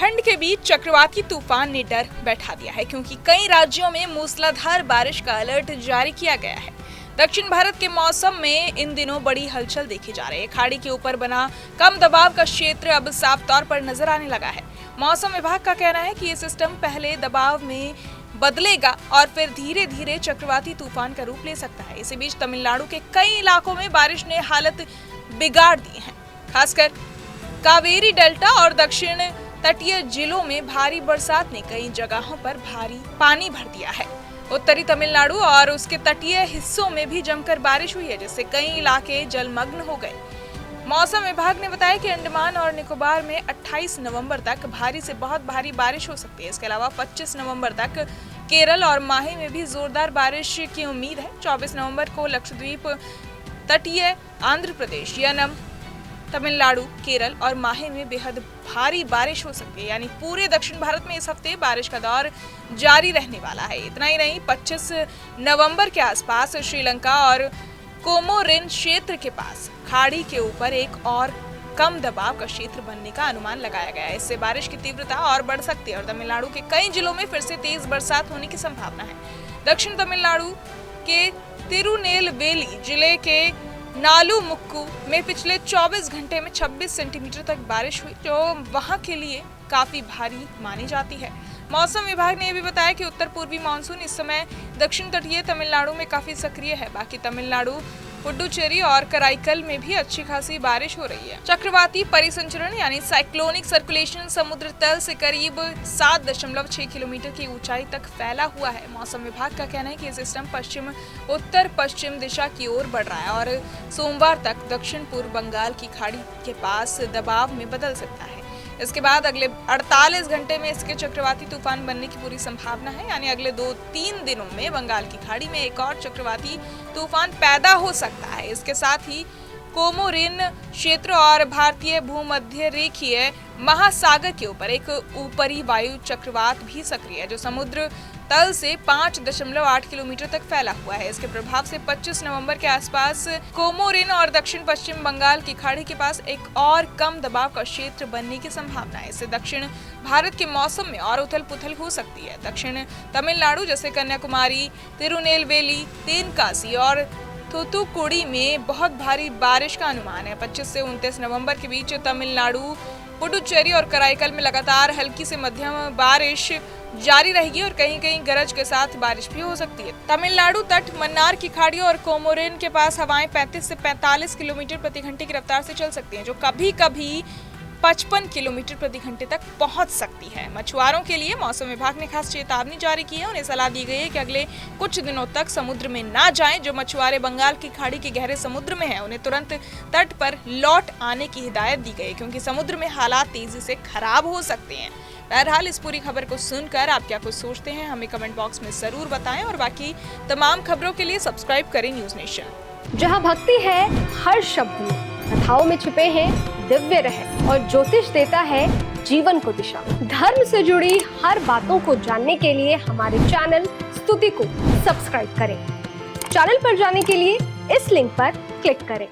ठंड के बीच चक्रवाती तूफान ने डर बैठा दिया है, क्योंकि कई राज्यों में मूसलाधार बारिश का अलर्ट जारी किया गया है। दक्षिण भारत के मौसम में इन दिनों बड़ी हलचल देखी जा रही है। खाड़ी के ऊपर बना कम दबाव का क्षेत्र अब साफ तौर पर नजर आने लगा है। मौसम विभाग का कहना है कि ये सिस्टम पहले दबाव में बदलेगा और फिर धीरे धीरे चक्रवाती तूफान का रूप ले सकता है। इसी बीच तमिलनाडु के कई इलाकों में बारिश ने हालत बिगाड़ दी है। खासकर कावेरी डेल्टा और दक्षिण तटीय जिलों में भारी बरसात ने कई जगहों पर भारी पानी भर दिया है। उत्तरी तमिलनाडु और उसके तटीय हिस्सों में भी जमकर बारिश हुई है, जिससे कई इलाके जलमग्न हो गए। मौसम विभाग ने बताया कि अंडमान और निकोबार में 28 नवंबर तक भारी से बहुत भारी बारिश हो सकती है। इसके अलावा 25 नवंबर तक केरल और माहे में भी जोरदार बारिश की उम्मीद है। 24 नवंबर को लक्षद्वीप, तटीय आंध्र प्रदेश, यनम, तमिलनाडु, केरल और माहे में बेहद भारी बारिश हो सकती है। यानी पूरे दक्षिण भारत में इस हफ्ते बारिश का दौर जारी रहने वाला है। इतना ही नहीं, 25 नवंबर के आसपास श्रीलंका और कोमोरिन क्षेत्र के पास खाड़ी के ऊपर एक और कम दबाव का क्षेत्र बनने का अनुमान लगाया गया है। इससे बारिश की तीव्रता और बढ़ सकती है और तमिलनाडु के कई जिलों में फिर से तेज बरसात होने की संभावना है। दक्षिण तमिलनाडु के तिरुनेलवेली जिले के नालुमुक्कू में पिछले 24 घंटे में 26 सेंटीमीटर तक बारिश हुई, जो वहां के लिए काफी भारी मानी जाती है। मौसम विभाग ने यह भी बताया कि उत्तर पूर्वी मानसून इस समय दक्षिण तटीय तमिलनाडु में काफी सक्रिय है। बाकी तमिलनाडु, पुडुचेरी और कराईकल में भी अच्छी खासी बारिश हो रही है। चक्रवाती परिसंचरण यानी साइक्लोनिक सर्कुलेशन समुद्र तल से करीब 7.6 किलोमीटर की ऊंचाई तक फैला हुआ है। मौसम विभाग का कहना है कि यह सिस्टम पश्चिम उत्तर पश्चिम दिशा की ओर बढ़ रहा है और सोमवार तक दक्षिण पूर्व बंगाल की खाड़ी के पास दबाव में बदल सकता है। इसके बाद अगले 48 घंटे में इसके चक्रवाती तूफान बनने की पूरी संभावना है। यानी अगले 2-3 दिनों में बंगाल की खाड़ी में एक और चक्रवाती तूफान पैदा हो सकता है। इसके साथ ही कोमोरिन क्षेत्र और भारतीय भूमध्य रेखीय महासागर के ऊपर एक ऊपरी वायु चक्रवात भी सक्रिय है, जो समुद्र तल से 5.8 किलोमीटर तक फैला हुआ है। इसके प्रभाव से 25 नवंबर के आसपास कोमोरिन और दक्षिण पश्चिम बंगाल की खाड़ी के पास एक और कम दबाव का क्षेत्र बनने की संभावना है। इससे दक्षिण भारत के मौसम में और उथल पुथल हो सकती है। दक्षिण तमिलनाडु जैसे कन्याकुमारी, तिरुनेलवेली, तेनकासी और थूथुकुडी में बहुत भारी बारिश का अनुमान है। 25 से 29 नवंबर के बीच तमिलनाडु, पुडुचेरी और कराईकल में लगातार हल्की से मध्यम बारिश जारी रहेगी और कहीं कहीं गरज के साथ बारिश भी हो सकती है। तमिलनाडु तट, मन्नार की खाड़ी और कोमोरिन के पास हवाएं 35 से 45 किलोमीटर प्रति घंटे की रफ्तार से चल सकती हैं, जो कभी कभी 55 किलोमीटर प्रति घंटे तक पहुंच सकती है। मछुआरों के लिए मौसम विभाग ने खास चेतावनी जारी की है। उन्हें सलाह दी गई है कि अगले कुछ दिनों तक समुद्र में ना जाएं। जो मछुआरे बंगाल की खाड़ी के गहरे समुद्र में हैं, उन्हें तुरंत तट पर लौट आने की हिदायत दी गई है, क्योंकि समुद्र में हालात तेजी से खराब हो सकते हैं। बहरहाल, इस पूरी खबर को सुनकर आप क्या कुछ सोचते हैं, हमें कमेंट बॉक्स में जरूर बताएं और बाकी तमाम खबरों के लिए सब्सक्राइब करें न्यूज नेशन। जहां भक्ति है हर शब्द में, कथाओं में छुपे हैं दिव्य रहस्य और ज्योतिष देता है जीवन को दिशा। धर्म से जुड़ी हर बातों को जानने के लिए हमारे चैनल स्तुति को सब्सक्राइब करें। चैनल पर जाने के लिए इस लिंक पर क्लिक करें।